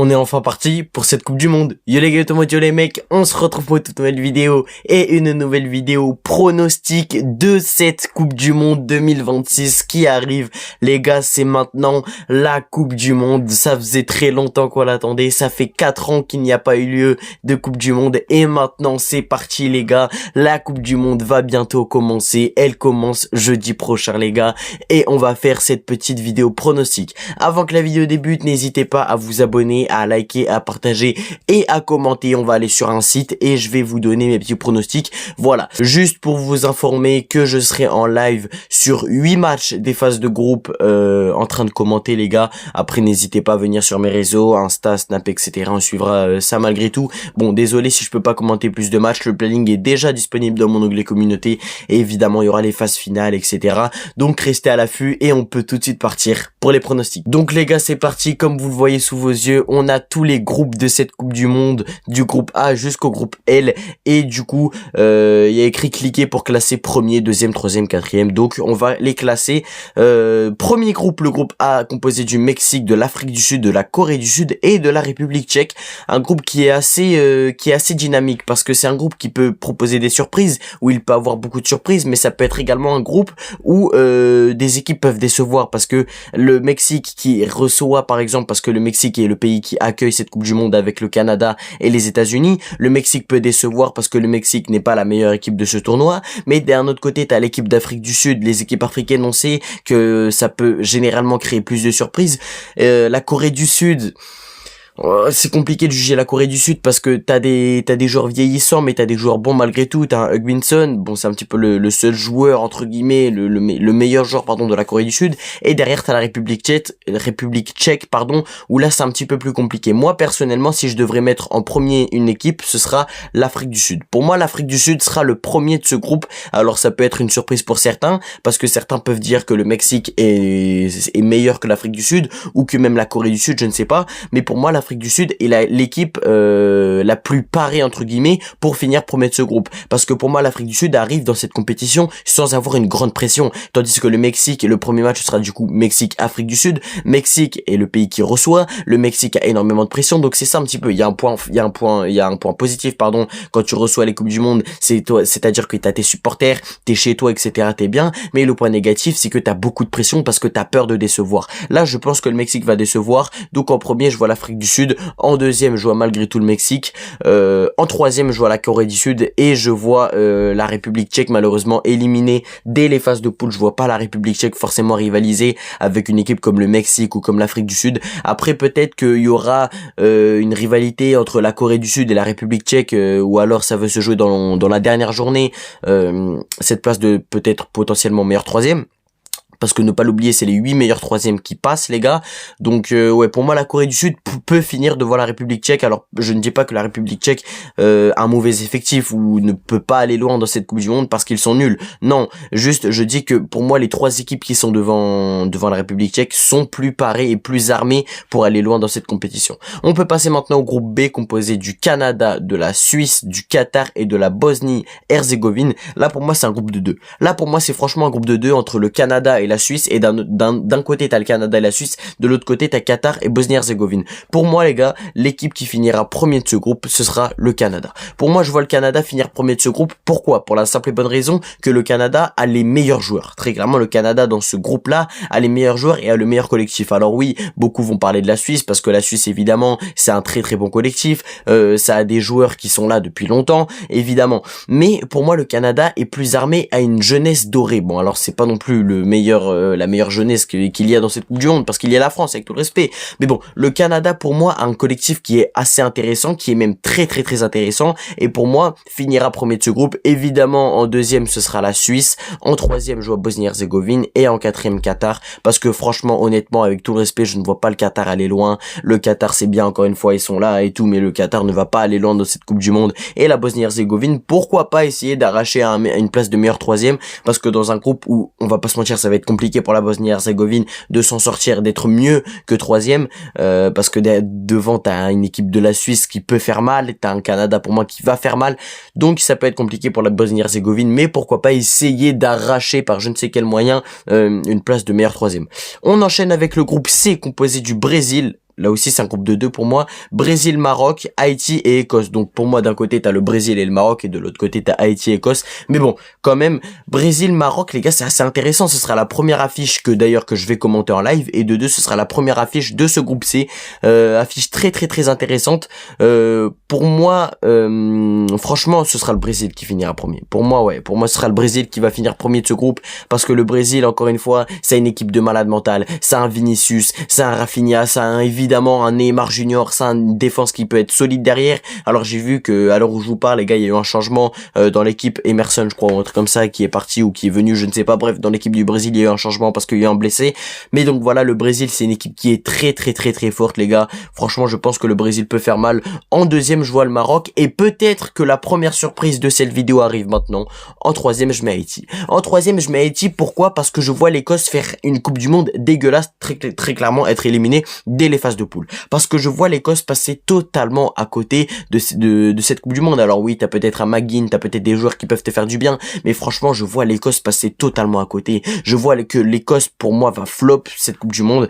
On est enfin parti pour cette Coupe du Monde. Yo les gars, yo les mecs, on se retrouve pour une toute nouvelle vidéo et une nouvelle vidéo pronostic de cette Coupe du Monde 2026 qui arrive. Les gars, c'est maintenant la Coupe du Monde. Ça faisait très longtemps qu'on l'attendait. Ça fait 4 ans qu'il n'y a pas eu lieu de Coupe du Monde et maintenant c'est parti les gars. La Coupe du Monde va bientôt commencer. Elle commence jeudi prochain les gars et on va faire cette petite vidéo pronostic. Avant que la vidéo débute, n'hésitez pas à vous abonner, à liker, à partager et à commenter. On va aller sur un site et je vais vous donner mes petits pronostics. Voilà, juste pour vous informer que je serai en live sur 8 matchs des phases de groupe en train de commenter les gars. Après n'hésitez pas à venir sur mes réseaux, Insta, Snap, etc. On suivra ça malgré tout. Bon, désolé si je peux pas commenter plus de matchs. Le planning est déjà disponible dans mon onglet communauté et évidemment il y aura les phases finales, etc. Donc restez à l'affût et on peut tout de suite partir pour les pronostics. Donc les gars, c'est parti. Comme vous le voyez sous vos yeux, on a tous les groupes de cette Coupe du Monde, du groupe A jusqu'au groupe L, et du coup il y a écrit cliquer pour classer premier, deuxième, troisième, quatrième. Donc on va les classer. Premier groupe, le groupe A, composé du Mexique, de l'Afrique du Sud, de la Corée du Sud et de la République tchèque. Un groupe qui est assez dynamique parce que c'est un groupe qui peut proposer des surprises, où il peut avoir beaucoup de surprises, mais ça peut être également un groupe où des équipes peuvent décevoir parce que le Mexique qui reçoit par exemple, parce que le Mexique est le pays qui accueille cette Coupe du Monde avec le Canada et les États-Unis, le Mexique peut décevoir parce que le Mexique n'est pas la meilleure équipe de ce tournoi, mais d'un autre côté t'as l'équipe d'Afrique du Sud. Les équipes africaines, on sait que ça peut généralement créer plus de surprises. La Corée du Sud, c'est compliqué de juger la Corée du Sud parce que t'as des joueurs vieillissants, mais t'as des joueurs bons malgré tout. T'as un Hugminson, bon c'est un petit peu le seul joueur entre guillemets, le meilleur joueur pardon de la Corée du Sud. Et derrière t'as la République tchèque pardon, où là c'est un petit peu plus compliqué. Moi personnellement, si je devrais mettre en premier une équipe, ce sera l'Afrique du Sud. Pour moi, l'Afrique du Sud sera le premier de ce groupe. Alors ça peut être une surprise pour certains, parce que certains peuvent dire que le Mexique est meilleur que l'Afrique du Sud, ou que même la Corée du Sud, je ne sais pas. Mais pour moi, l'Afrique du Sud est l'équipe la plus parée entre guillemets pour finir premier de ce groupe, parce que pour moi l'Afrique du Sud arrive dans cette compétition sans avoir une grande pression, tandis que le Mexique, le premier match sera du coup Mexique-Afrique du Sud. Mexique est le pays qui reçoit, le Mexique a énormément de pression, donc c'est ça un petit peu. Il y a un point positif pardon quand tu reçois les coupes du monde, c'est-à-dire que t'as tes supporters, t'es chez toi, etc. T'es bien, mais le point négatif c'est que t'as beaucoup de pression parce que t'as peur de décevoir. Là je pense que le Mexique va décevoir, donc en premier je vois l'Afrique du Sud, en deuxième je vois malgré tout le Mexique, en troisième je vois la Corée du Sud et je vois la République tchèque malheureusement éliminée dès les phases de poule. Je vois pas la République tchèque forcément rivaliser avec une équipe comme le Mexique ou comme l'Afrique du Sud. Après peut-être qu'il y aura une rivalité entre la Corée du Sud et la République tchèque, ou alors ça veut se jouer dans la dernière journée, cette place de peut-être potentiellement meilleur troisième. Parce que ne pas l'oublier, c'est les 8 meilleurs troisièmes qui passent les gars. Donc ouais, pour moi la Corée du Sud peut finir devant la République tchèque. Alors je ne dis pas que la République tchèque a un mauvais effectif ou ne peut pas aller loin dans cette Coupe du Monde parce qu'ils sont nuls. Non, juste je dis que pour moi les trois équipes qui sont devant la République tchèque sont plus parées et plus armées pour aller loin dans cette compétition. On peut passer maintenant au groupe B, composé du Canada, de la Suisse, du Qatar et de la Bosnie-Herzégovine. Là pour moi c'est un groupe de 2. Là pour moi c'est franchement un groupe de 2 entre le Canada et la Suisse, et d'un côté t'as le Canada et la Suisse, de l'autre côté t'as Qatar et Bosnie-Herzégovine. Pour moi les gars, l'équipe qui finira premier de ce groupe, ce sera le Canada. Pour moi je vois le Canada finir premier de ce groupe. Pourquoi? Pour la simple et bonne raison que le Canada a les meilleurs joueurs. Très clairement le Canada dans ce groupe là a les meilleurs joueurs et a le meilleur collectif. Alors oui, beaucoup vont parler de la Suisse parce que la Suisse évidemment c'est un très très bon collectif, ça a des joueurs qui sont là depuis longtemps évidemment, mais pour moi le Canada est plus armé, à une jeunesse dorée. Bon alors c'est pas non plus la meilleure jeunesse qu'il y a dans cette Coupe du Monde, parce qu'il y a la France avec tout le respect, mais bon le Canada pour moi a un collectif qui est assez intéressant, qui est même très très très intéressant, et pour moi finira premier de ce groupe. Évidemment en deuxième ce sera la Suisse, en troisième je vois Bosnie-Herzégovine et en quatrième Qatar, parce que franchement honnêtement avec tout le respect je ne vois pas le Qatar aller loin. Le Qatar c'est bien, encore une fois ils sont là et tout, mais le Qatar ne va pas aller loin dans cette Coupe du Monde. Et la Bosnie-Herzégovine, pourquoi pas essayer d'arracher une place de meilleur troisième, parce que dans un groupe où on va pas se mentir ça va être compliqué pour la Bosnie-Herzégovine de s'en sortir, d'être mieux que troisième, parce que devant t'as une équipe de la Suisse qui peut faire mal, t'as un Canada pour moi qui va faire mal, donc ça peut être compliqué pour la Bosnie-Herzégovine, mais pourquoi pas essayer d'arracher par je ne sais quel moyen une place de meilleur troisième. On enchaîne avec le groupe C, composé du Brésil, là aussi c'est un groupe de 2 pour moi. Brésil, Maroc, Haïti et Écosse. Donc pour moi d'un côté t'as le Brésil et le Maroc et de l'autre côté t'as Haïti et Écosse. Mais bon, quand même, Brésil, Maroc, les gars, c'est assez intéressant. Ce sera la première affiche que d'ailleurs que je vais commenter en live, et de deux, ce sera la première affiche de ce groupe C. Affiche très très très intéressante. Pour moi, franchement, ce sera le Brésil qui finira premier. Pour moi, ouais, pour moi, ce sera le Brésil qui va finir premier de ce groupe, parce que le Brésil, encore une fois, c'est une équipe de malades mentales. Ça a un Vinicius, ça a un Rafinha, ça a évidemment un Neymar Junior, ça a une défense qui peut être solide derrière. Alors j'ai vu que à l'heure où je vous parle, les gars, il y a eu un changement dans l'équipe. Emerson, je crois, ou un truc comme ça, qui est parti ou qui est venu, je ne sais pas. Bref, dans l'équipe du Brésil, il y a eu un changement parce qu'il y a eu un blessé. Mais donc voilà, le Brésil, c'est une équipe qui est très très très très forte, les gars. Franchement, je pense que le Brésil peut faire mal. En deuxième, je vois le Maroc, et peut-être que la première surprise de cette vidéo arrive maintenant. En troisième, je mets Haïti. En troisième, je mets Haïti. Pourquoi? Parce que je vois l'Écosse faire une Coupe du Monde dégueulasse, très clairement être éliminée dès les phases de poule. Parce que je vois l'Écosse passer totalement à côté de cette Coupe du Monde. Alors oui, t'as peut-être un McGinn, t'as peut-être des joueurs qui peuvent te faire du bien, mais franchement, je vois l'Écosse passer totalement à côté. Je vois que l'Écosse, pour moi, va flop cette Coupe du Monde.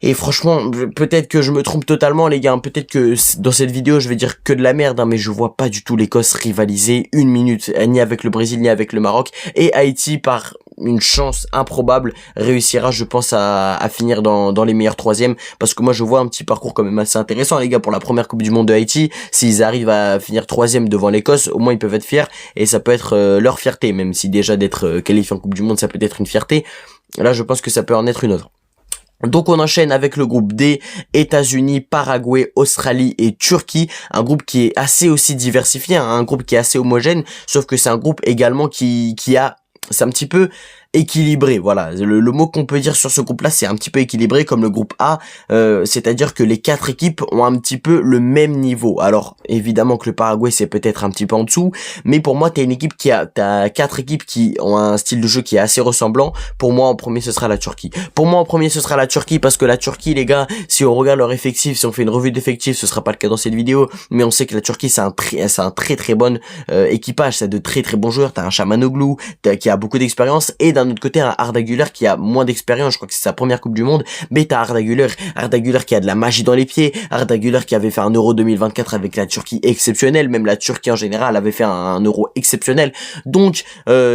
Et franchement, peut-être que je me trompe totalement, les gars. Peut-être que dans cette vidéo, je vais dire que de la merde, hein, mais je vois pas du tout l'Écosse rivaliser une minute, ni avec le Brésil, ni avec le Maroc. Et Haïti, par une chance improbable, réussira, je pense, à finir dans les meilleurs troisièmes, parce que moi, je vois un petit parcours quand même assez intéressant, les gars, pour la première Coupe du Monde de Haïti. S'ils arrivent à finir troisième devant l'Écosse, au moins ils peuvent être fiers, et ça peut être leur fierté, même si déjà d'être qualifié en Coupe du Monde, ça peut être une fierté. Là, je pense que ça peut en être une autre. Donc on enchaîne avec le groupe D, États-Unis, Paraguay, Australie et Turquie, un groupe qui est assez aussi diversifié, hein, un groupe qui est assez homogène, sauf que c'est un groupe également qui a, c'est un petit peu équilibré, voilà, le mot qu'on peut dire sur ce groupe là, c'est un petit peu équilibré comme le groupe A, c'est-à-dire que les 4 équipes ont un petit peu le même niveau. Alors évidemment que le Paraguay c'est peut-être un petit peu en dessous, mais pour moi t'as 4 équipes qui ont un style de jeu qui est assez ressemblant. Pour moi en premier ce sera la Turquie. Pour moi en premier ce sera la Turquie, parce que la Turquie, les gars, si on regarde leur effectif, si on fait une revue d'effectifs, ce sera pas le cas dans cette vidéo, mais on sait que la Turquie c'est un très très bon équipage, c'est de très très bons joueurs. T'as un Çalhanoğlu qui a beaucoup d'expérience, et d'un autre côté un Arda Güler qui a moins d'expérience, je crois que c'est sa première Coupe du Monde, mais t'as Arda Güler qui a de la magie dans les pieds, Arda Güler qui avait fait un Euro 2024 avec la Turquie exceptionnel, même la Turquie en général avait fait un Euro exceptionnel. Donc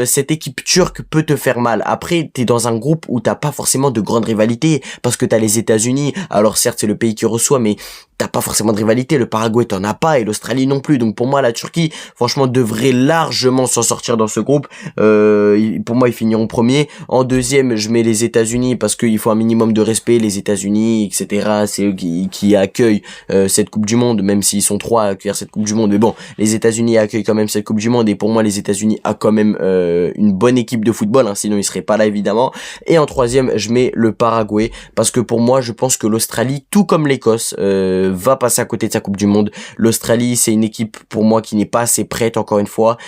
cette équipe turque peut te faire mal. Après t'es dans un groupe où t'as pas forcément de grande rivalité, parce que t'as les États-Unis, alors certes c'est le pays qui reçoit, mais t'as pas forcément de rivalité. Le Paraguay t'en as pas, et l'Australie non plus. Donc pour moi la Turquie franchement devrait largement s'en sortir dans ce groupe. Pour moi ils finiront premier. En deuxième je mets les États-Unis, parce qu'il faut un minimum de respect, les États-Unis, etc. C'est eux qui accueillent cette Coupe du Monde, même s'ils sont 3 à accueillir cette Coupe du Monde, mais bon, les États-Unis accueillent quand même cette Coupe du Monde, et pour moi les États-Unis a quand même une bonne équipe de football, hein, sinon ils seraient pas là évidemment. Et en troisième je mets le Paraguay, parce que pour moi je pense que l'Australie, tout comme l'Écosse, va passer à côté de sa Coupe du Monde. L'Australie c'est une équipe pour moi qui n'est pas assez prête, encore une fois,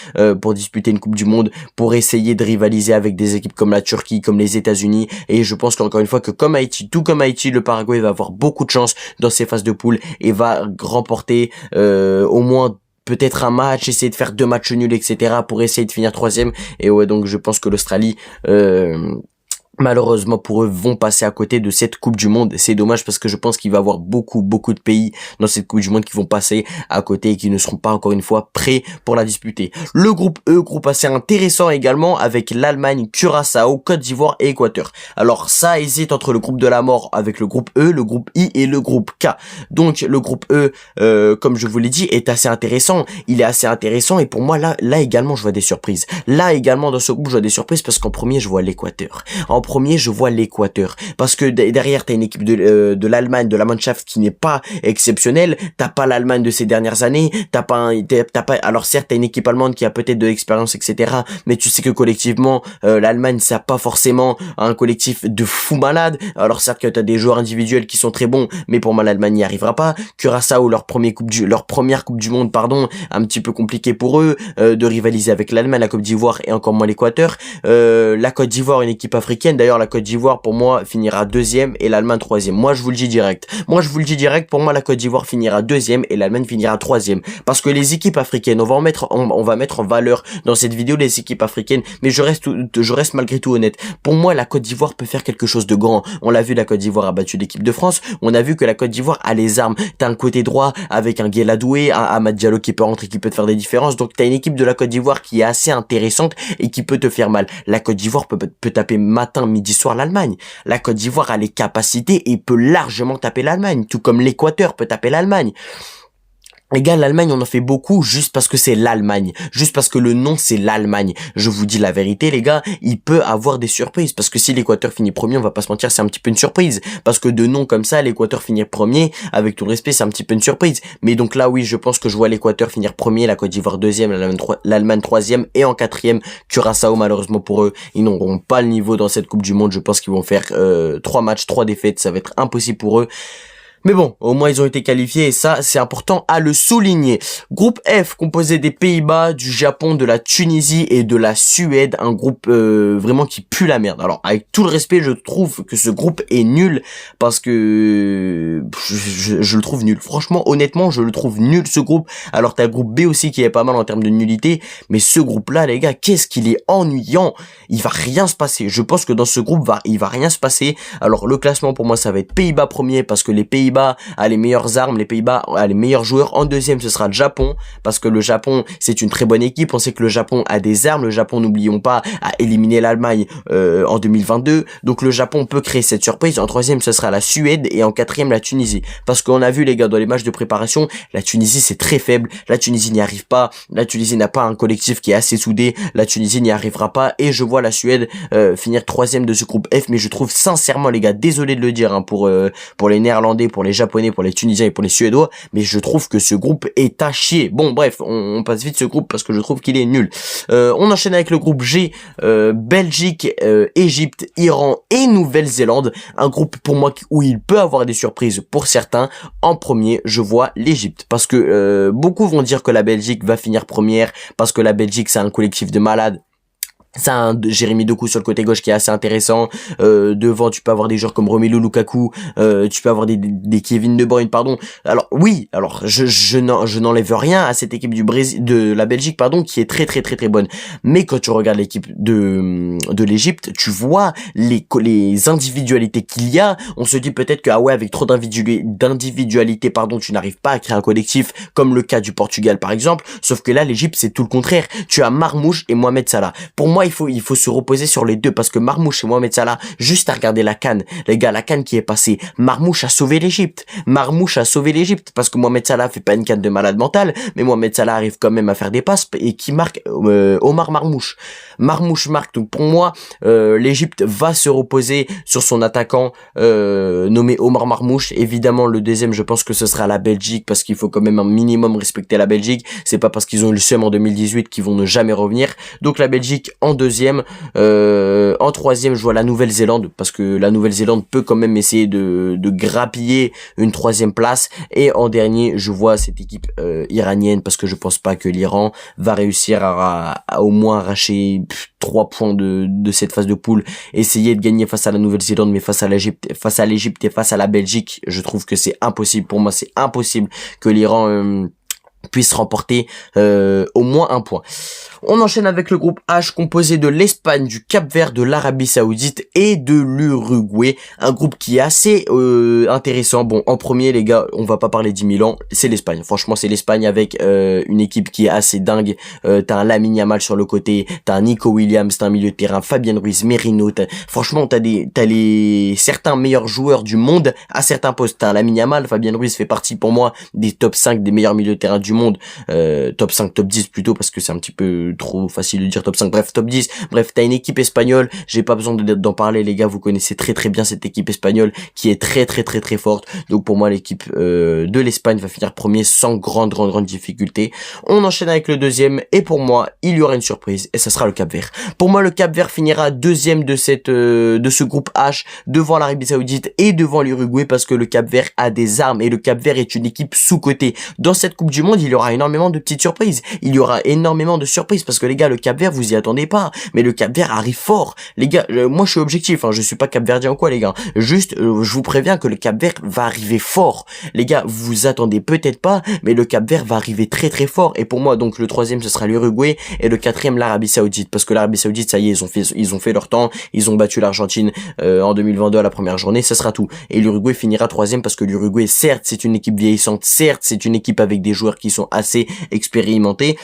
pour disputer une Coupe du Monde, pour essayer de rivaliser avec des équipes comme la Turquie, comme les États-Unis. Et je pense qu'encore une fois que tout comme Haïti, le Paraguay va avoir beaucoup de chance dans ses phases de poule, et va remporter au moins peut-être un match, essayer de faire 2 matchs nuls, etc. pour essayer de finir troisième. Et ouais, donc je pense que l'Australie malheureusement pour eux vont passer à côté de cette Coupe du Monde. C'est dommage, parce que je pense qu'il va y avoir beaucoup de pays dans cette Coupe du Monde qui vont passer à côté et qui ne seront pas encore une fois prêts pour la disputer. Le groupe E, groupe assez intéressant également, avec l'Allemagne, Curaçao, Côte d'Ivoire et Équateur. Alors ça hésite entre le groupe de la mort avec le groupe E, le groupe I et le groupe K. Donc le groupe E, comme je vous l'ai dit, est assez intéressant. Il est assez intéressant, et pour moi là également je vois des surprises. Là également dans ce groupe je vois des surprises, parce qu'en premier je vois l'Équateur. En premier je vois l'Équateur, parce que derrière t'as une équipe de l'Allemagne, de la Mannschaft, qui n'est pas exceptionnelle. T'as pas l'Allemagne de ces dernières années, t'as pas alors certes t'as une équipe allemande qui a peut-être de l'expérience, etc., mais tu sais que collectivement l'Allemagne ça a pas forcément un collectif de fou malade. Alors certes que t'as des joueurs individuels qui sont très bons, mais pour moi l'Allemagne n'y arrivera pas. Curaçao, leur première Coupe du Monde, pardon, un petit peu compliqué pour eux de rivaliser avec l'Allemagne, la Côte d'Ivoire et encore moins l'Équateur. La Côte d'Ivoire, une équipe africaine, africaine. D'ailleurs, la Côte d'Ivoire, pour moi, finira deuxième et l'Allemagne troisième. Moi, je vous le dis direct. Pour moi, la Côte d'Ivoire finira deuxième et l'Allemagne finira troisième. Parce que les équipes africaines, on va mettre en valeur dans cette vidéo les équipes africaines, mais je reste malgré tout honnête. Pour moi, la Côte d'Ivoire peut faire quelque chose de grand. On l'a vu, la Côte d'Ivoire a battu l'équipe de France. On a vu que la Côte d'Ivoire a les armes. T'as un côté droit avec un Gueye Doué, un Amad Diallo qui peut rentrer, qui peut te faire des différences. Donc t'as une équipe de la Côte d'Ivoire qui est assez intéressante et qui peut te faire mal. La Côte d'Ivoire peut taper matin, midi, soir l'Allemagne. La Côte d'Ivoire a les capacités et peut largement taper l'Allemagne, tout comme l'Équateur peut taper l'Allemagne. Les gars, l'Allemagne, on en fait beaucoup juste parce que c'est l'Allemagne. Juste parce que le nom, c'est l'Allemagne. Je vous dis la vérité, les gars, il peut avoir des surprises. Parce que si l'Équateur finit premier, on va pas se mentir, c'est un petit peu une surprise. Parce que de nom comme ça, l'Équateur finir premier, avec tout le respect, c'est un petit peu une surprise. Mais donc là, oui, je pense que je vois l'Équateur finir premier, la Côte d'Ivoire deuxième, l'Allemagne troisième, et en quatrième, Curaçao, malheureusement pour eux, ils n'auront pas le niveau dans cette Coupe du Monde. Je pense qu'ils vont faire 3 matchs, 3 défaites. Ça va être impossible pour eux. Mais bon, au moins ils ont été qualifiés et ça, c'est important à le souligner. Groupe F, composé des Pays-Bas, du Japon, de la Tunisie et de la Suède. Un groupe vraiment qui pue la merde. Alors, avec tout le respect, je trouve que ce groupe est nul parce que je le trouve nul. Franchement, honnêtement, je le trouve nul ce groupe. Alors, t'as le groupe B aussi qui est pas mal en termes de nullité. Mais ce groupe-là, les gars, qu'est-ce qu'il est ennuyant. Il va rien se passer. Je pense que dans ce groupe, il va rien se passer. Alors, le classement, pour moi, ça va être Pays-Bas premier parce que les Pays-Bas a les meilleures armes, les Pays-Bas a les meilleurs joueurs. En deuxième, ce sera le Japon, parce que le Japon, c'est une très bonne équipe. On sait que le Japon a des armes. Le Japon, n'oublions pas, a éliminé l'Allemagne en 2022. Donc le Japon peut créer cette surprise. En troisième, ce sera la Suède et en quatrième, la Tunisie. Parce qu'on a vu, les gars, dans les matchs de préparation, la Tunisie, c'est très faible. La Tunisie n'y arrive pas. La Tunisie n'a pas un collectif qui est assez soudé. La Tunisie n'y arrivera pas. Et je vois la Suède finir troisième de ce groupe F. Mais je trouve sincèrement, les gars, désolé de le dire, hein, pour les Néerlandais, pour les Japonais, pour les Tunisiens et pour les Suédois, mais je trouve que ce groupe est à chier. Bon, bref, on passe vite ce groupe parce que je trouve qu'il est nul. On enchaîne avec le groupe G, Belgique, Égypte, Iran et Nouvelle-Zélande. Un groupe pour moi où il peut avoir des surprises pour certains. En premier, je vois l'Égypte parce que beaucoup vont dire que la Belgique va finir première parce que la Belgique, c'est un collectif de malades. C'est un Jérémy Doku sur le côté gauche qui est assez intéressant. Devant, tu peux avoir des joueurs comme Romelu Lukaku. Tu peux avoir des Kevin De Bruyne, pardon. Alors oui, alors je n'enlève rien à cette équipe du Brésil, de la Belgique, pardon, qui est très très très très bonne. Mais quand tu regardes l'équipe de l'Égypte, tu vois les individualités qu'il y a. On se dit peut-être que ah ouais, avec trop d'individualité, pardon, tu n'arrives pas à créer un collectif comme le cas du Portugal par exemple. Sauf que là, l'Égypte, c'est tout le contraire. Tu as Marmouche et Mohamed Salah. Pour moi, il faut se reposer sur les deux parce que Marmouche et Mohamed Salah, juste à regarder la CAN, les gars, la CAN qui est passée, Marmouche a sauvé l'Égypte. Marmouche a sauvé l'Égypte parce que Mohamed Salah fait pas une CAN de malade mental, mais Mohamed Salah arrive quand même à faire des passes et qui marque Omar Marmouche. Marmouche marque. Donc pour moi, l'Égypte va se reposer sur son attaquant nommé Omar Marmouche. Évidemment, le deuxième, je pense que ce sera la Belgique parce qu'il faut quand même un minimum respecter la Belgique. C'est pas parce qu'ils ont eu le seum en 2018 qu'ils vont ne jamais revenir. Donc la Belgique en deuxième. En troisième, je vois la Nouvelle-Zélande parce que la Nouvelle-Zélande peut quand même essayer de grappiller une troisième place. Et en dernier, je vois cette équipe iranienne parce que je pense pas que l'Iran va réussir à au moins arracher 3 points de cette phase de poule. Essayer de gagner face à la Nouvelle-Zélande, mais face à l'Égypte et face à la Belgique, je trouve que c'est impossible. Pour moi, c'est impossible que l'Iran puisse remporter au moins un point. On enchaîne avec le groupe H composé de l'Espagne, du Cap-Vert, de l'Arabie Saoudite et de l'Uruguay. Un groupe qui est assez intéressant. Bon, en premier, les gars, on va pas parler d'10 000 ans, c'est l'Espagne. Franchement, c'est l'Espagne avec une équipe qui est assez dingue. T'as un Lamine Yamal sur le côté, t'as un Nico Williams, t'as un milieu de terrain, Fabien Ruiz, Merino. Franchement, t'as certains meilleurs joueurs du monde à certains postes. T'as un Lamine Yamal, Fabien Ruiz fait partie pour moi des top 5 des meilleurs milieux de terrain du monde. Top 5, top 10 plutôt parce que c'est un petit peu trop facile de dire top 5, bref top 10, bref t'as une équipe espagnole, j'ai pas besoin d'en parler les gars, vous connaissez très très bien cette équipe espagnole qui est très très très très forte, donc pour moi l'équipe de l'Espagne va finir premier sans grande difficulté. On enchaîne avec le deuxième et pour moi il y aura une surprise et ça sera le Cap-Vert. Pour moi le Cap-Vert finira deuxième de ce groupe H devant l'Arabie Saoudite et devant l'Uruguay parce que le Cap-Vert a des armes et le Cap-Vert est une équipe sous-cotée. Dans cette Coupe du Monde Monde, il y aura énormément de petites surprises. Il y aura énormément de surprises parce que les gars, le Cap-Vert, vous y attendez pas. Mais le Cap-Vert arrive fort. Les gars, moi je suis objectif, hein, je suis pas Cap-Verdien ou quoi les gars. Juste, je vous préviens que le Cap-Vert va arriver fort. Les gars, vous vous attendez peut-être pas, mais le Cap-Vert va arriver très très fort. Et pour moi, donc le troisième, ce sera l'Uruguay et le quatrième, l'Arabie Saoudite. Parce que l'Arabie Saoudite, ça y est, ils ont fait leur temps. Ils ont battu l'Argentine en 2022 à la première journée. Ça sera tout. Et l'Uruguay finira troisième parce que l'Uruguay, certes, c'est une équipe vieillissante. Certes, c'est une équipe avec des joueurs qui sont assez expérimentés,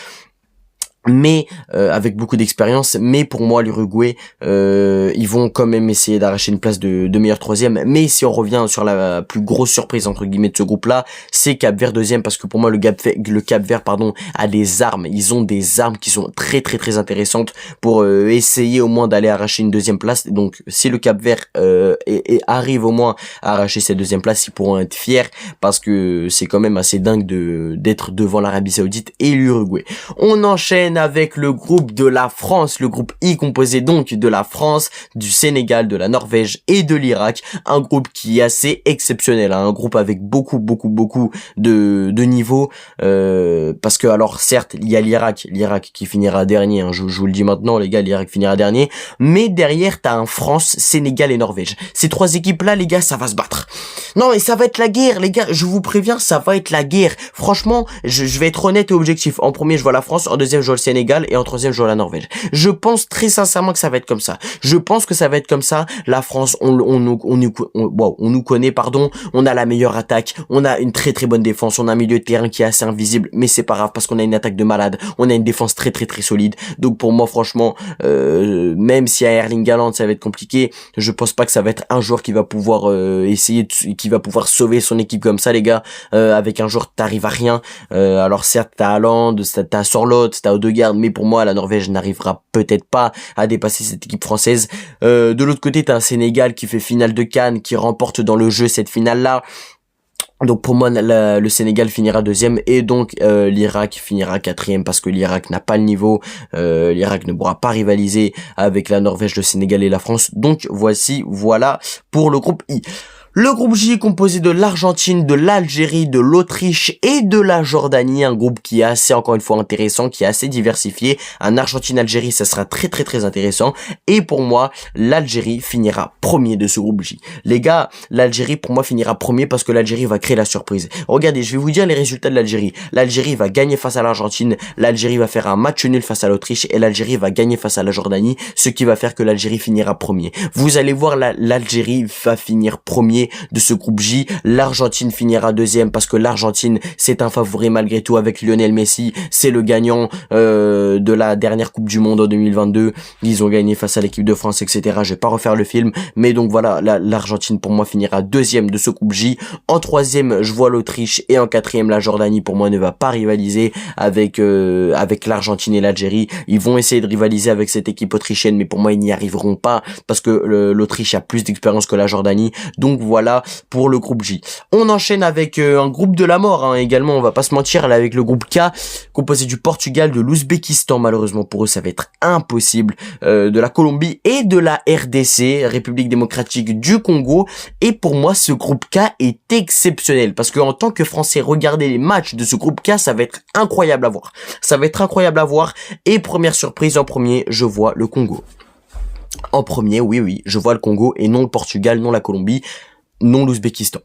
mais avec beaucoup d'expérience. Mais pour moi, l'Uruguay, ils vont quand même essayer d'arracher une place de meilleur troisième. Mais si on revient sur la plus grosse surprise entre guillemets de ce groupe-là, c'est Cap-Vert deuxième, parce que pour moi le Cap-Vert a des armes. Ils ont des armes qui sont très très très intéressantes pour essayer au moins d'aller arracher une deuxième place. Donc si le Cap-Vert arrive au moins à arracher cette deuxième place, ils pourront être fiers, parce que c'est quand même assez dingue d'être devant l'Arabie Saoudite et l'Uruguay. On enchaîne avec le groupe de la France, le groupe I, composé donc de la France, du Sénégal, de la Norvège et de l'Irak. Un groupe qui est assez exceptionnel, hein, un groupe avec beaucoup de niveaux, parce que alors certes il y a l'Irak qui finira dernier, hein, je vous le dis maintenant les gars, l'Irak finira dernier, mais derrière t'as un France, Sénégal et Norvège. Ces trois équipes là les gars, ça va se battre. Non mais ça va être la guerre les gars, je vous préviens, ça va être la guerre. Franchement, je vais être honnête et objectif. En premier je vois la France, en deuxième je vois le Sénégal et en troisième je vois la Norvège. Je pense très sincèrement que ça va être comme ça. Je pense que ça va être comme ça. La France, on nous connaît, pardon. On a la meilleure attaque. On a une très très bonne défense. On a un milieu de terrain qui est assez invisible, mais c'est pas grave parce qu'on a une attaque de malade. On a une défense très très très solide. Donc pour moi franchement, même si à Erling Haaland ça va être compliqué, je pense pas que ça va être un joueur qui va pouvoir qui va pouvoir sauver son équipe comme ça les gars. Avec un joueur t'arrives à rien. Alors certes t'as Haaland, t'as Sorloth, t'as Odegaard, mais pour moi la Norvège n'arrivera peut-être pas à dépasser cette équipe française. De l'autre côté t'as un Sénégal qui fait finale de CAN, qui remporte dans le jeu cette finale là. Donc pour moi le Sénégal finira deuxième et donc l'Irak finira quatrième, parce que l'Irak n'a pas le niveau, l'Irak ne pourra pas rivaliser avec la Norvège, le Sénégal et la France. Donc voilà pour le groupe I. Le groupe J est composé de l'Argentine, de l'Algérie, de l'Autriche et de la Jordanie. Un groupe qui est assez, encore une fois, intéressant, qui est assez diversifié. Un Argentine-Algérie, ça sera très très très intéressant. Et pour moi, l'Algérie finira premier de ce groupe J. Les gars, l'Algérie pour moi finira premier parce que l'Algérie va créer la surprise. Regardez, je vais vous dire les résultats de l'Algérie. L'Algérie va gagner face à l'Argentine, l'Algérie va faire un match nul face à l'Autriche et l'Algérie va gagner face à la Jordanie, ce qui va faire que l'Algérie finira premier. Vous allez voir, l'Algérie va finir premier de ce groupe J. L'Argentine finira deuxième parce que l'Argentine c'est un favori malgré tout avec Lionel Messi, c'est le gagnant de la dernière Coupe du Monde en 2022, ils ont gagné face à l'équipe de France, etc. Je vais pas refaire le film, mais donc voilà, l'Argentine pour moi finira deuxième de ce groupe J. En troisième je vois l'Autriche et en quatrième la Jordanie pour moi ne va pas rivaliser avec l'Argentine et l'Algérie. Ils vont essayer de rivaliser avec cette équipe autrichienne, mais pour moi ils n'y arriveront pas parce que l'Autriche a plus d'expérience que la Jordanie. Donc voilà pour le groupe J. On enchaîne avec un groupe de la mort, hein, également, on va pas se mentir, là, avec le groupe K, composé du Portugal, de l'Ouzbékistan, malheureusement pour eux ça va être impossible, de la Colombie et de la RDC, République démocratique du Congo. Et pour moi ce groupe K est exceptionnel, parce que en tant que Français, regarder les matchs de ce groupe K, ça va être incroyable à voir. Ça va être incroyable à voir. Et première surprise, en premier, je vois le Congo. En premier, oui, je vois le Congo et non le Portugal, non la Colombie, non l'Ouzbékistan.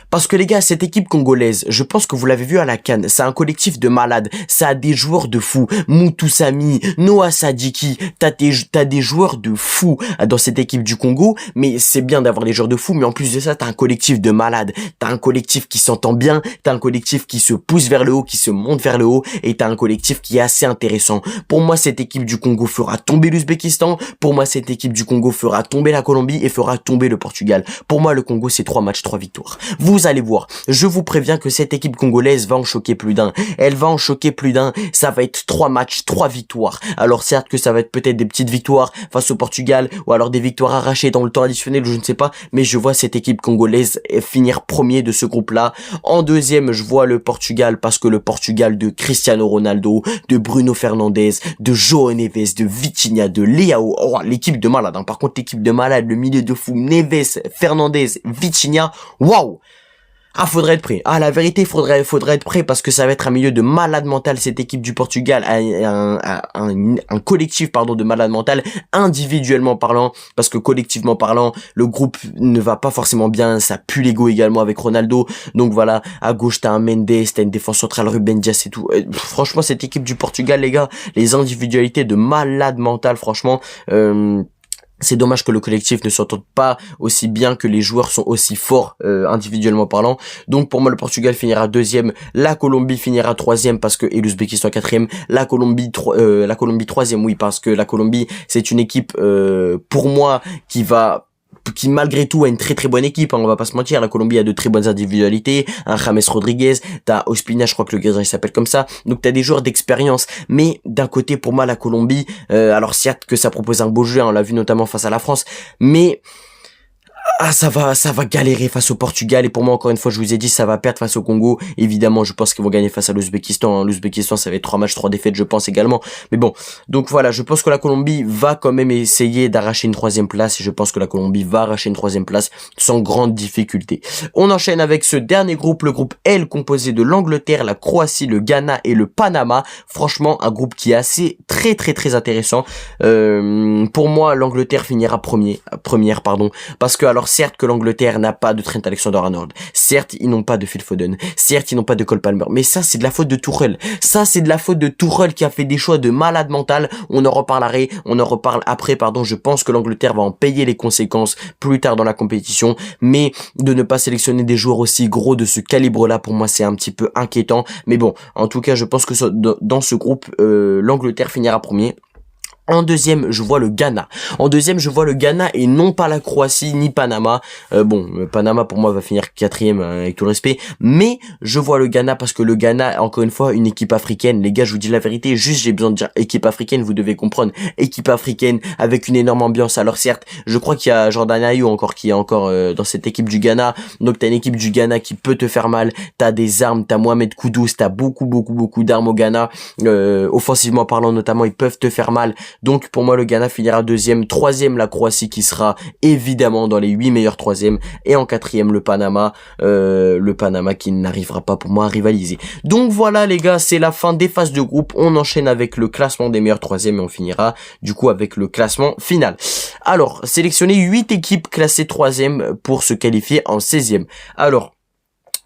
Parce que les gars, cette équipe congolaise, je pense que vous l'avez vu à la CAN, c'est un collectif de malades, ça a des joueurs de fous, Moutou Sami, Noah Sadiki, t'as des joueurs de fous dans cette équipe du Congo, mais c'est bien d'avoir des joueurs de fous, mais en plus de ça, t'as un collectif de malades, t'as un collectif qui s'entend bien, t'as un collectif qui se pousse vers le haut, qui se monte vers le haut, et t'as un collectif qui est assez intéressant. Pour moi, cette équipe du Congo fera tomber l'Ouzbékistan, pour moi, cette équipe du Congo fera tomber la Colombie et fera tomber le Portugal. Pour moi, le Congo, c'est 3 matchs, 3 victoires. Vous allez voir, je vous préviens que cette équipe congolaise va en choquer plus d'un. Elle va en choquer plus d'un. Ça va être 3 matchs, 3 victoires. Alors certes que ça va être peut-être des petites victoires face au Portugal, ou alors des victoires arrachées dans le temps additionnel, ou je ne sais pas, mais je vois cette équipe congolaise finir premier de ce groupe-là. En deuxième, je vois le Portugal, parce que le Portugal de Cristiano Ronaldo, de Bruno Fernandes, de João Neves, de Vitinha, de Leao, oh, l'équipe de malade, hein. Par contre l'équipe de malade, le milieu de fou, Neves, Fernandes, Vitinha, waouh. Ah, faudrait être prêt. Ah, la vérité, faudrait être prêt parce que ça va être un milieu de malade mental, cette équipe du Portugal, un collectif, pardon, de malade mental, individuellement parlant, parce que collectivement parlant, le groupe ne va pas forcément bien, ça pue l'ego également avec Ronaldo. Donc voilà, à gauche, t'as un Mendes, t'as une défense centrale, Ruben Dias et tout. Franchement, cette équipe du Portugal, les gars, les individualités de malade mental, franchement, c'est dommage que le collectif ne s'entende pas aussi bien, que les joueurs sont aussi forts individuellement parlant. Donc pour moi le Portugal finira deuxième, la Colombie finira troisième parce que et l'Ouzbékistan quatrième, la Colombie troisième, oui, parce que la Colombie c'est une équipe pour moi qui malgré tout a une très très bonne équipe, hein, on va pas se mentir. La Colombie a de très bonnes individualités, un James Rodriguez, t'as Ospina, je crois que le gardien il s'appelle comme ça, donc t'as des joueurs d'expérience. Mais d'un côté pour moi la Colombie, alors certes que ça propose un beau jeu, hein, on l'a vu notamment face à la France, mais ça va galérer face au Portugal, et pour moi encore une fois je vous ai dit ça va perdre face au Congo. Évidemment je pense qu'ils vont gagner face à l'Ouzbékistan, hein. L'Ouzbékistan ça va être 3 matchs 3 défaites je pense également, mais bon, donc voilà, je pense que la Colombie va quand même essayer d'arracher une troisième place, et je pense que la Colombie va arracher une troisième place sans grande difficulté. On enchaîne avec ce dernier groupe, le groupe L, composé de l'Angleterre, la Croatie, le Ghana et le Panama. Franchement un groupe qui est assez très intéressant. Pour moi l'Angleterre finira première, parce que alors certes que l'Angleterre n'a pas de Trent Alexander-Arnold, certes ils n'ont pas de Phil Foden, certes ils n'ont pas de Cole Palmer, mais ça c'est de la faute de Tuchel. Ça c'est de la faute de Tuchel qui a fait des choix de malade mental. On en reparle après, je pense que l'Angleterre va en payer les conséquences plus tard dans la compétition, mais de ne pas sélectionner des joueurs aussi gros de ce calibre-là, pour moi c'est un petit peu inquiétant. Mais bon, en tout cas je pense que dans ce groupe, l'Angleterre finira premier. En deuxième, je vois le Ghana. Et non pas la Croatie ni Panama. Panama pour moi va finir quatrième, avec tout le respect. Mais je vois le Ghana parce que le Ghana, encore une fois, une équipe africaine. Les gars, je vous dis la vérité. Juste, j'ai besoin de dire équipe africaine. Vous devez comprendre. Équipe africaine avec une énorme ambiance. Alors certes, je crois qu'il y a Jordan Ayew qui est encore dans cette équipe du Ghana. Donc t'as une équipe du Ghana qui peut te faire mal. T'as des armes. T'as Mohamed Kudus. T'as beaucoup d'armes au Ghana. Offensivement parlant notamment, ils peuvent te faire mal. Donc pour moi le Ghana finira deuxième, troisième la Croatie qui sera évidemment dans les 8 meilleurs troisièmes, et en quatrième le Panama qui n'arrivera pas pour moi à rivaliser. Donc voilà les gars, c'est la fin des phases de groupe. On enchaîne avec le classement des meilleurs troisièmes et on finira du coup avec le classement final. Alors sélectionner 8 équipes classées troisième pour se qualifier en 16e. Alors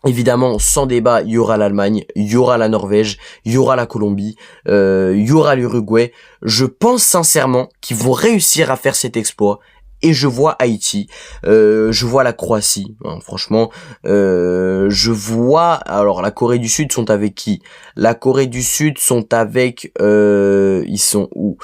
évidemment, sans débat, il y aura l'Allemagne, il y aura la Norvège, il y aura la Colombie, il y aura l'Uruguay. Je pense sincèrement qu'ils vont réussir à faire cet exploit. Et je vois Haïti, je vois la Croatie, hein, franchement, je vois, alors la Corée du Sud sont avec qui? La Corée du Sud sont avec, ils sont où?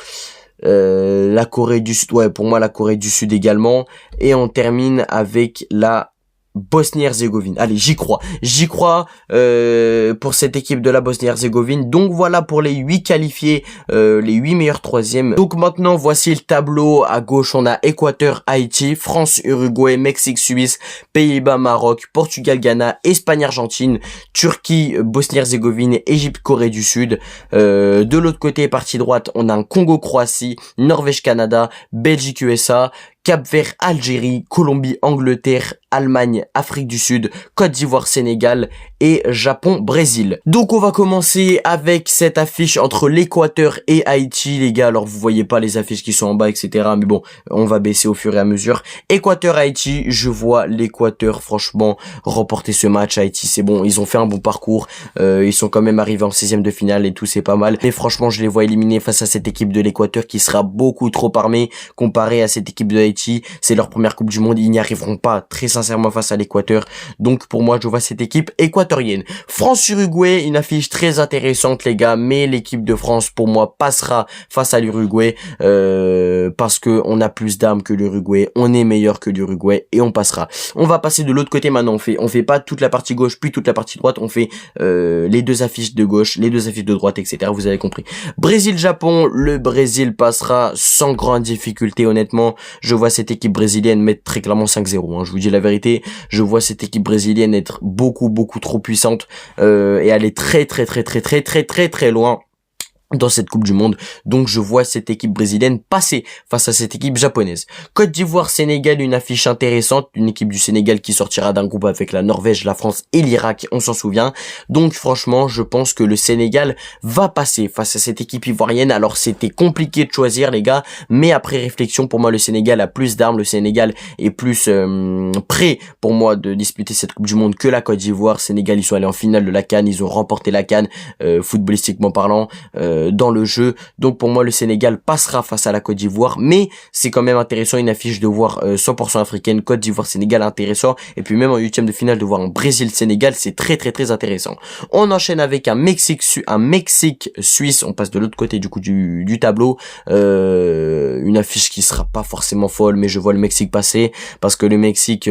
La Corée du Sud, ouais, pour moi la Corée du Sud également, et on termine avec la Bosnie-Herzégovine. Allez, j'y crois pour cette équipe de la Bosnie-Herzégovine. Donc voilà pour les 8 qualifiés, les 8 meilleurs troisièmes. Donc maintenant voici le tableau. À gauche on a Équateur, Haïti, France, Uruguay, Mexique, Suisse, Pays-Bas, Maroc, Portugal, Ghana, Espagne, Argentine, Turquie, Bosnie-Herzégovine, Égypte, Corée du Sud. De l'autre côté, partie droite, on a un Congo, Croatie, Norvège, Canada, Belgique, USA, Cap-Vert, Algérie, Colombie, Angleterre, Allemagne, Afrique du Sud, Côte d'Ivoire, Sénégal et Japon, Brésil. Donc on va commencer avec cette affiche entre l'Équateur et Haïti, les gars. Alors vous voyez pas les affiches qui sont en bas, etc. Mais bon, on va baisser au fur et à mesure. Équateur, Haïti, je vois l'Équateur franchement remporter ce match. Haïti, c'est bon, ils ont fait un bon parcours. Ils sont quand même arrivés en 16e de finale et tout, c'est pas mal. Mais franchement, je les vois éliminés face à cette équipe de l'Équateur qui sera beaucoup trop armée comparée à cette équipe de Haïti. C'est leur première Coupe du Monde, ils n'y arriveront pas très sincèrement face à l'Équateur. Donc pour moi je vois cette équipe équatorienne. France-Uruguay, une affiche très intéressante les gars, mais l'équipe de France pour moi passera face à l'Uruguay parce que on a plus d'armes que l'Uruguay, on est meilleur que l'Uruguay et on passera. On va passer de l'autre côté maintenant, on fait pas toute la partie gauche puis toute la partie droite, on fait les deux affiches de gauche, les deux affiches de droite, etc. Vous avez compris. Brésil-Japon, le Brésil passera sans grande difficulté honnêtement. Je vois cette équipe brésilienne mettre très clairement 5-0, hein. Je vous dis la vérité, je vois cette équipe brésilienne être beaucoup trop puissante et aller très loin. dans cette Coupe du Monde. Donc je vois cette équipe brésilienne passer face à cette équipe japonaise. Côte d'Ivoire, Sénégal, une affiche intéressante, une équipe du Sénégal qui sortira d'un groupe avec la Norvège, la France et l'Irak, on s'en souvient. Donc franchement, je pense que le Sénégal va passer face à cette équipe ivoirienne. Alors c'était compliqué de choisir les gars, mais après réflexion, pour moi le Sénégal a plus d'armes, le Sénégal est plus prêt pour moi de disputer cette Coupe du Monde que la Côte d'Ivoire. Sénégal, ils sont allés en finale de la CAN, ils ont remporté la CAN, footballistiquement parlant, dans le jeu. Donc pour moi le Sénégal passera face à la Côte d'Ivoire, mais c'est quand même intéressant une affiche de voir 100% africaine, Côte d'Ivoire Sénégal, intéressant, et puis même en huitième de finale de voir un Brésil Sénégal, c'est très intéressant. On enchaîne avec un Mexique Suisse, on passe de l'autre côté du coup du tableau, une affiche qui sera pas forcément folle, mais je vois le Mexique passer parce que le Mexique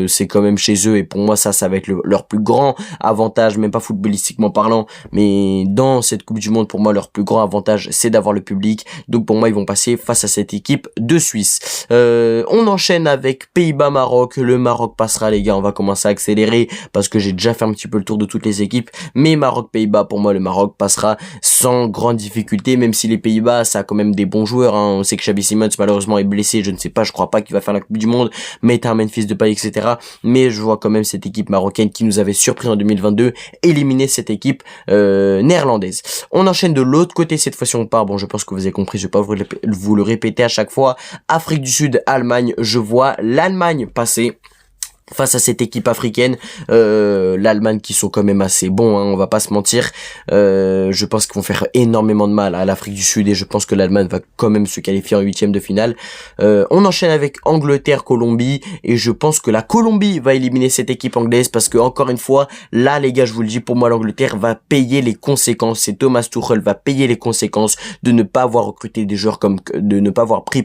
c'est quand même chez eux, et pour moi ça va être leur plus grand avantage, même pas footballistiquement parlant, mais dans cette Coupe du Monde, pour moi leur plus grand avantage c'est d'avoir le public. Donc pour moi ils vont passer face à cette équipe de Suisse. On enchaîne avec Pays-Bas-Maroc. Le Maroc passera les gars, on va commencer à accélérer parce que j'ai déjà fait un petit peu le tour de toutes les équipes, mais Maroc-Pays-Bas, pour moi le Maroc passera sans grande difficulté, même si les Pays-Bas ça a quand même des bons joueurs, hein. On sait que Xabi Simons malheureusement est blessé, je ne sais pas, je crois pas qu'il va faire la Coupe du Monde, mais t'as un Memphis Depay, etc. Mais je vois quand même cette équipe marocaine qui nous avait surpris en 2022 éliminer cette équipe néerlandaise. On enchaîne de l'autre côté, cette fois-ci on part, bon je pense que vous avez compris, je vais pas vous le répéter à chaque fois. Afrique du Sud, Allemagne, je vois l'Allemagne passer face à cette équipe africaine, l'Allemagne qui sont quand même assez bons, hein, on va pas se mentir. Je pense qu'ils vont faire énormément de mal à l'Afrique du Sud, et je pense que l'Allemagne va quand même se qualifier en huitième de finale. On enchaîne avec Angleterre-Colombie, et je pense que la Colombie va éliminer cette équipe anglaise, parce que encore une fois, là les gars, je vous le dis, pour moi l'Angleterre va payer les conséquences. C'est Thomas Tuchel va payer les conséquences de ne pas avoir recruté des joueurs de ne pas avoir pris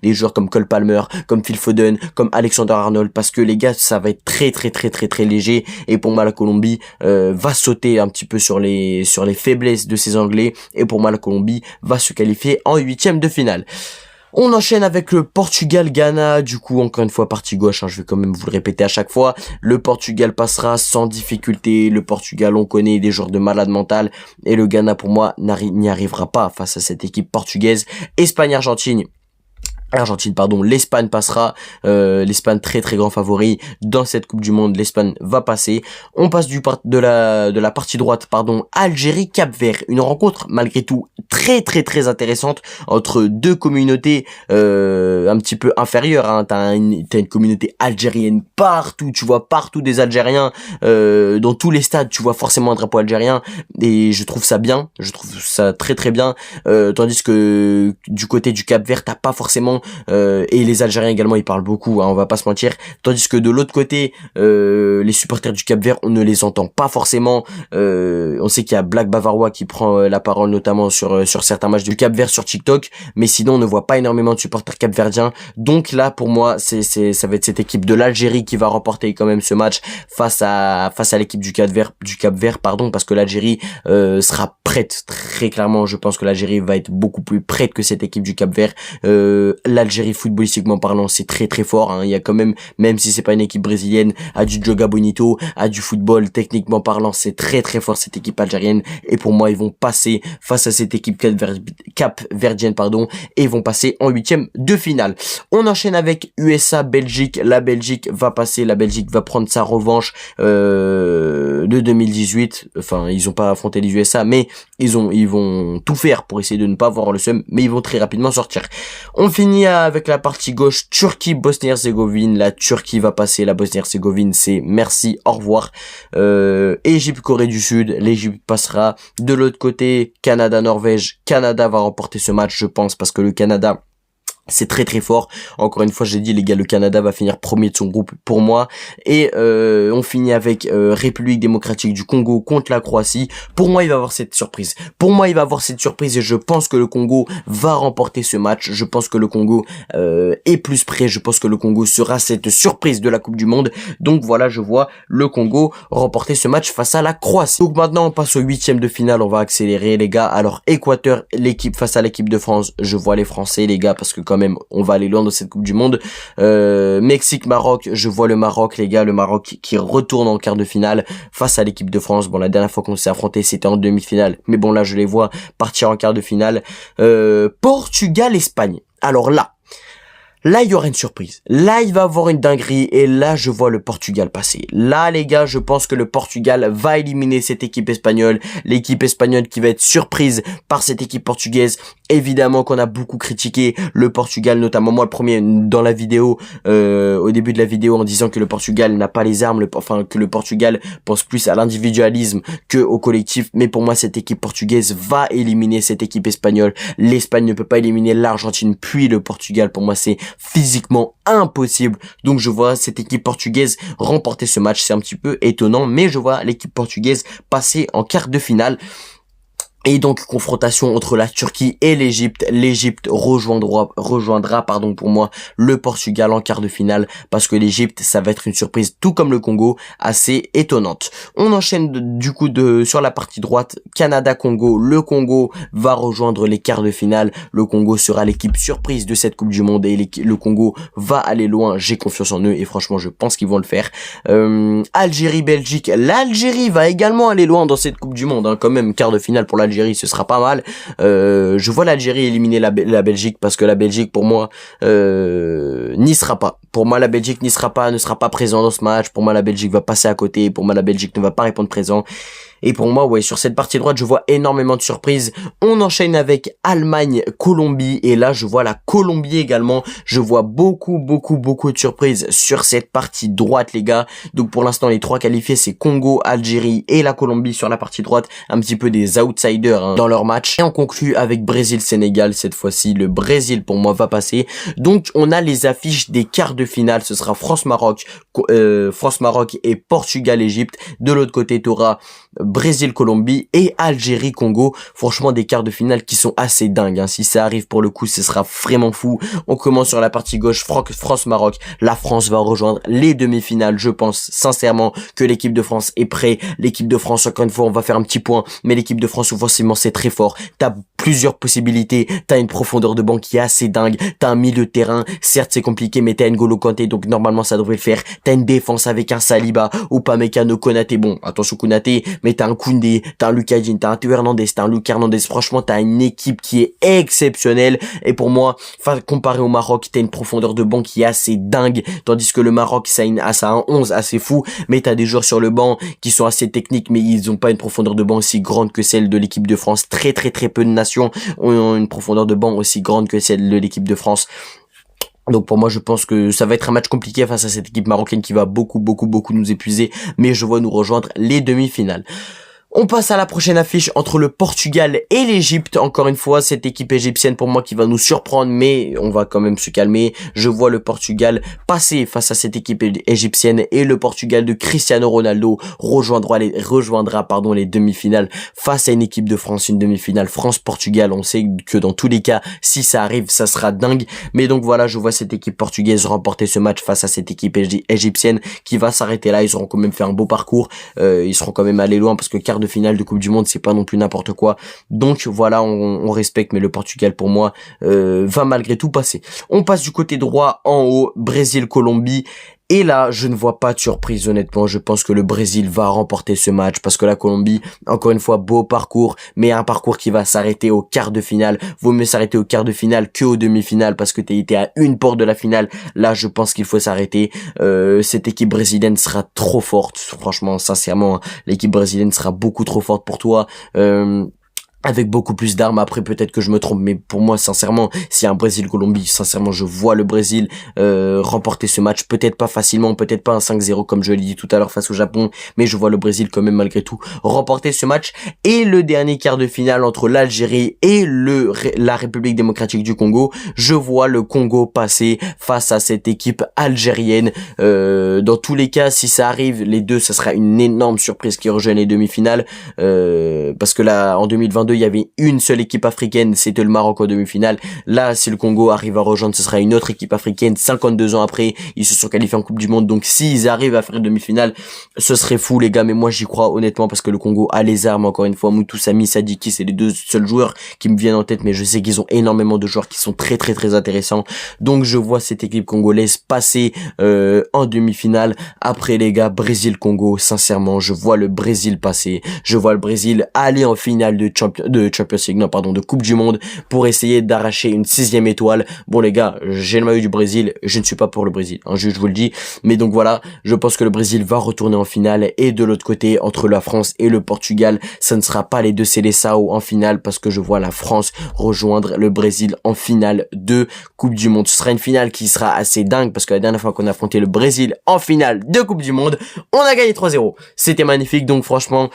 des joueurs comme Cole Palmer, comme Phil Foden, comme Alexander Arnold, parce que les gars, ça va être très léger, et pour moi la Colombie va sauter un petit peu sur les faiblesses de ces Anglais, et pour moi la Colombie va se qualifier en huitième de finale. On enchaîne avec le Portugal-Ghana, du coup encore une fois partie gauche, hein, je vais quand même vous le répéter à chaque fois, le Portugal passera sans difficulté. Le Portugal, on connaît des joueurs de malade mental, et le Ghana pour moi n'y arrivera pas face à cette équipe portugaise. Espagne-Argentine, l'Espagne passera, l'Espagne très grand favori dans cette Coupe du Monde, l'Espagne va passer. On passe de la partie droite, Algérie-Cap-Vert, une rencontre malgré tout très intéressante entre deux communautés un petit peu inférieures, hein. T'as une communauté algérienne partout, tu vois partout des Algériens, dans tous les stades tu vois forcément un drapeau algérien, et je trouve ça bien, je trouve ça très bien, tandis que du côté du Cap-Vert t'as pas forcément et les Algériens également ils parlent beaucoup, hein, on va pas se mentir, tandis que de l'autre côté les supporters du Cap-Vert on ne les entend pas forcément. On sait qu'il y a Black Bavarois qui prend la parole notamment sur certains matchs du Cap-Vert sur TikTok, mais sinon on ne voit pas énormément de supporters capverdiens. Donc là pour moi ça va être cette équipe de l'Algérie qui va remporter quand même ce match face à l'équipe du Cap-Vert, parce que l'Algérie sera prête, très clairement je pense que l'Algérie va être beaucoup plus prête que cette équipe du Cap-Vert. L'Algérie footballistiquement parlant c'est très fort, hein. Il y a quand même si c'est pas une équipe brésilienne, a du joga bonito, a du football techniquement parlant, c'est très fort cette équipe algérienne, et pour moi ils vont passer face à cette équipe capverdienne et ils vont passer en huitième de finale. On enchaîne avec USA-Belgique. La Belgique va passer, la Belgique va prendre sa revanche de 2018, enfin ils ont pas affronté les USA, mais ils vont tout faire pour essayer de ne pas avoir le seum, mais ils vont très rapidement sortir. On finit avec la partie gauche, Turquie-Bosnie-Herzégovine. La Turquie va passer, la Bosnie-Herzégovine c'est merci, au revoir. Égypte-Corée du Sud, l'Égypte passera. De l'autre côté, Canada-Norvège, Canada va remporter ce match je pense, parce que le Canada c'est très fort. Encore une fois, j'ai dit les gars, le Canada va finir premier de son groupe pour moi. Et on finit avec République démocratique du Congo contre la Croatie. Pour moi, il va y avoir cette surprise. Et je pense que le Congo va remporter ce match. Je pense que le Congo est plus prêt. Je pense que le Congo sera cette surprise de la Coupe du Monde. Donc voilà, je vois le Congo remporter ce match face à la Croatie. Donc maintenant, on passe au huitième de finale. On va accélérer les gars. Alors Équateur, l'équipe face à l'équipe de France. Je vois les Français les gars, parce que quand même, on va aller loin dans cette Coupe du Monde. Mexique-Maroc, je vois le Maroc, les gars, le Maroc qui retourne en quart de finale face à l'équipe de France. Bon, la dernière fois qu'on s'est affronté, c'était en demi-finale, mais bon, là, je les vois partir en quart de finale. Portugal-Espagne. Alors là, il y aura une surprise. Là, il va y avoir une dinguerie. Et là, je vois le Portugal passer. Là, les gars, je pense que le Portugal va éliminer cette équipe espagnole. L'équipe espagnole qui va être surprise par cette équipe portugaise. Évidemment qu'on a beaucoup critiqué le Portugal, notamment moi le premier dans la vidéo, au début de la vidéo, en disant que le Portugal n'a pas les armes, que le Portugal pense plus à l'individualisme que au collectif. Mais pour moi, cette équipe portugaise va éliminer cette équipe espagnole. L'Espagne ne peut pas éliminer l'Argentine puis le Portugal. Pour moi, c'est physiquement impossible. Donc je vois cette équipe portugaise remporter ce match. C'est un petit peu étonnant, mais je vois l'équipe portugaise passer en quart de finale. Et donc confrontation entre la Turquie et l'Égypte. L'Égypte rejoindra pour moi le Portugal en quart de finale, parce que l'Égypte, ça va être une surprise tout comme le Congo, assez étonnante. On enchaîne du coup sur la partie droite, Canada-Congo. Le Congo va rejoindre les quarts de finale. Le Congo sera l'équipe surprise de cette Coupe du Monde et le Congo va aller loin. J'ai confiance en eux et franchement je pense qu'ils vont le faire. Algérie-Belgique. L'Algérie va également aller loin dans cette Coupe du Monde, hein, quand même quart de finale pour l'Algérie, ce sera pas mal. Je vois l'Algérie éliminer la Belgique, parce que la Belgique pour moi n'y sera pas. Pour moi la Belgique ne sera pas présent dans ce match. Pour moi la Belgique va passer à côté. Pour moi la Belgique ne va pas répondre présent. Et pour moi, ouais, sur cette partie droite, je vois énormément de surprises. On enchaîne avec Allemagne-Colombie. Et là, je vois la Colombie également. Je vois beaucoup de surprises sur cette partie droite, les gars. Donc, pour l'instant, les trois qualifiés, c'est Congo, Algérie et la Colombie sur la partie droite. Un petit peu des outsiders, hein, dans leur match. Et on conclut avec Brésil-Sénégal. Cette fois-ci, le Brésil, pour moi, va passer. Donc, on a les affiches des quarts de finale. Ce sera France-Maroc et Portugal-Égypte. De l'autre côté, t'auras Brésil-Colombie et Algérie-Congo. Franchement, des quarts de finale qui sont assez dingues, hein. Si ça arrive pour le coup, ce sera vraiment fou. On commence sur la partie gauche, France-Maroc. La France va rejoindre les demi-finales. Je pense sincèrement que l'équipe de France est prête. L'équipe de France, encore une fois, on va faire un petit point, mais l'équipe de France, offensivement, c'est très fort. T'as plusieurs possibilités. T'as une profondeur de banc qui est assez dingue. T'as un milieu de terrain. Certes, c'est compliqué, mais t'as N'Golo Kanté, donc normalement, ça devrait le faire. T'as une défense avec un Saliba, Upamecano, Konaté. Bon, attention Konaté, mais t'as un Koundé, t'as un Lucas Digne, t'as un Théo Hernandez, t'as un Lucas Hernandez. Franchement, t'as une équipe qui est exceptionnelle. Et pour moi, comparé au Maroc, t'as une profondeur de banc qui est assez dingue. Tandis que le Maroc, ça a un 11 assez fou. Mais t'as des joueurs sur le banc qui sont assez techniques, mais ils ont pas une profondeur de banc aussi grande que celle de l'équipe de France. Très peu de nations ont une profondeur de banc aussi grande que celle de l'équipe de France. Donc pour moi, je pense que ça va être un match compliqué face à cette équipe marocaine qui va beaucoup nous épuiser, mais je vois nous rejoindre les demi-finales. On passe à la prochaine affiche entre le Portugal et l'Égypte. Encore une fois, cette équipe égyptienne pour moi qui va nous surprendre, mais on va quand même se calmer. Je vois le Portugal passer face à cette équipe égyptienne et le Portugal de Cristiano Ronaldo rejoindra les demi-finales face à une équipe de France, une demi-finale France-Portugal. On sait que dans tous les cas, si ça arrive, ça sera dingue. Mais donc voilà, je vois cette équipe portugaise remporter ce match face à cette équipe égyptienne qui va s'arrêter là. Ils auront quand même fait un beau parcours. Ils seront quand même allés loin parce que quart de finale de Coupe du Monde, c'est pas non plus n'importe quoi. Donc voilà, on respecte, mais le Portugal pour moi va malgré tout passer. On passe du côté droit en haut, Brésil-Colombie. Et là, je ne vois pas de surprise, honnêtement. Je pense que le Brésil va remporter ce match parce que la Colombie, encore une fois, beau parcours, mais un parcours qui va s'arrêter au quart de finale. Vaut mieux s'arrêter au quart de finale que aux demi-finales parce que t'es été à une porte de la finale. Là, je pense qu'il faut s'arrêter. Cette équipe brésilienne sera trop forte. Franchement, sincèrement, hein, l'équipe brésilienne sera beaucoup trop forte pour toi. Avec beaucoup plus d'armes. Après peut-être que je me trompe, mais pour moi sincèrement, s'il y a un Brésil-Colombie, sincèrement je vois le Brésil remporter ce match, peut-être pas facilement, peut-être pas un 5-0 comme je l'ai dit tout à l'heure face au Japon, mais je vois le Brésil quand même malgré tout remporter ce match. Et le dernier quart de finale entre l'Algérie et la République démocratique du Congo, je vois le Congo passer face à cette équipe algérienne. Dans tous les cas, si ça arrive, les deux, ça sera une énorme surprise qui rejoignent les demi-finales, parce que là en 2022 2022, il y avait une seule équipe africaine, c'était le Maroc en demi-finale. Là, si le Congo arrive à rejoindre, ce sera une autre équipe africaine. 52 ans après, ils se sont qualifiés en Coupe du Monde. Donc, s'ils arrivent à faire une demi-finale, ce serait fou, les gars. Mais moi, j'y crois honnêtement parce que le Congo a les armes. Encore une fois, Moutou Sami, Sadiki, c'est les deux seuls joueurs qui me viennent en tête. Mais je sais qu'ils ont énormément de joueurs qui sont très, très, très intéressants. Donc, je vois cette équipe congolaise passer en demi-finale. Après, les gars, Brésil-Congo, sincèrement, je vois le Brésil passer. Je vois le Brésil aller en finale de Champions League, non, pardon, de Coupe du Monde pour essayer d'arracher une 6e étoile. Bon, les gars, j'ai le maillot du Brésil. Je ne suis pas pour le Brésil, hein, je vous le dis. Mais donc voilà, je pense que le Brésil va retourner en finale. Et de l'autre côté, entre la France et le Portugal, ça ne sera pas les deux Seleção en finale parce que je vois la France rejoindre le Brésil en finale de Coupe du Monde. Ce sera une finale qui sera assez dingue parce que la dernière fois qu'on a affronté le Brésil en finale de Coupe du Monde, on a gagné 3-0. C'était magnifique, donc franchement...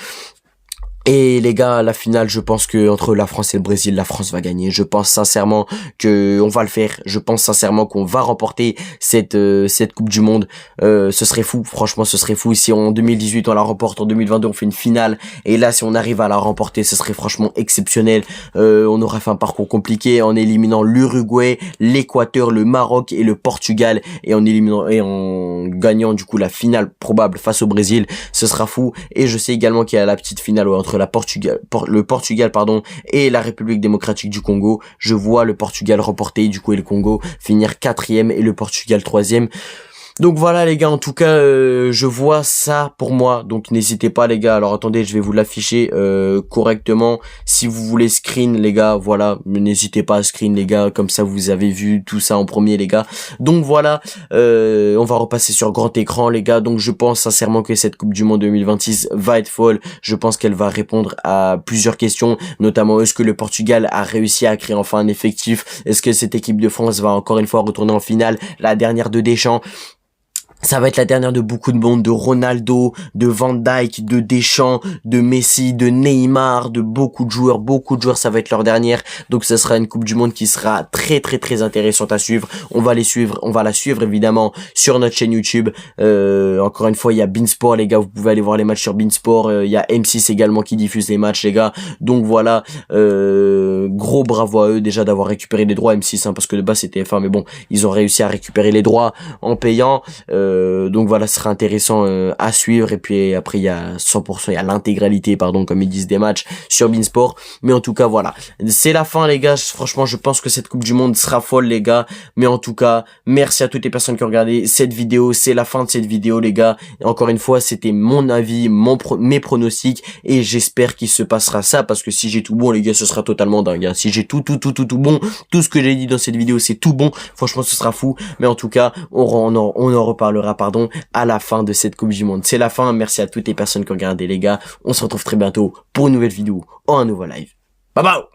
Et les gars, la finale, je pense que entre la France et le Brésil, la France va gagner. Je pense sincèrement que on va le faire. Je pense sincèrement qu'on va remporter cette Coupe du Monde. Ce serait fou, franchement, ce serait fou. Si en 2018 on la remporte, en 2022 on fait une finale, et là si on arrive à la remporter, ce serait franchement exceptionnel. On aura fait un parcours compliqué en éliminant l'Uruguay, l'Équateur, le Maroc et le Portugal, et en éliminant et en gagnant du coup la finale probable face au Brésil. Ce sera fou. Et je sais également qu'il y a la petite finale entre le Portugal pardon et la République démocratique du Congo. Je vois le Portugal remporter du coup et le Congo finir 4e et le Portugal 3e. Donc voilà les gars, en tout cas je vois ça pour moi, donc n'hésitez pas les gars. Alors attendez, je vais vous l'afficher correctement. Si vous voulez screen les gars, voilà, n'hésitez pas à screen les gars, comme ça vous avez vu tout ça en premier les gars. Donc voilà, on va repasser sur grand écran les gars. Donc je pense sincèrement que cette Coupe du Monde 2026 va être folle. Je pense qu'elle va répondre à plusieurs questions, notamment est-ce que le Portugal a réussi à créer enfin un effectif, est-ce que cette équipe de France va encore une fois retourner en finale, la dernière de Deschamps. Ça va être la dernière de beaucoup de monde, de Ronaldo, de Van Dijk, de Deschamps, de Messi, de Neymar, de beaucoup de joueurs, ça va être leur dernière. Donc ça sera une Coupe du Monde qui sera très très très intéressante à suivre. On va la suivre évidemment sur notre chaîne YouTube. Encore une fois, il y a Beansport les gars, vous pouvez aller voir les matchs sur Beansport. Il y a M6 également qui diffuse les matchs les gars. Donc voilà, gros bravo à eux déjà d'avoir récupéré les droits M6 hein, parce que de base c'était F1 mais bon, ils ont réussi à récupérer les droits en payant. Donc voilà, ce sera intéressant à suivre. Et puis après il y a 100%, il y a l'intégralité pardon comme ils disent des matchs sur Beansport. Mais en tout cas voilà, c'est la fin les gars. Franchement je pense que cette Coupe du Monde sera folle les gars. Mais en tout cas merci à toutes les personnes qui ont regardé cette vidéo. C'est la fin de cette vidéo les gars. Et encore une fois c'était mon avis, mes pronostics. Et j'espère qu'il se passera ça parce que si j'ai tout bon les gars ce sera totalement dingue hein. Si j'ai tout bon, tout ce que j'ai dit dans cette vidéo c'est tout bon, franchement ce sera fou. Mais en tout cas on en reparlera pardon à la fin de cette Coupe du Monde. C'est la fin, merci à toutes les personnes qui ont regardé les gars. On se retrouve très bientôt pour une nouvelle vidéo ou un nouveau live. Bye bye.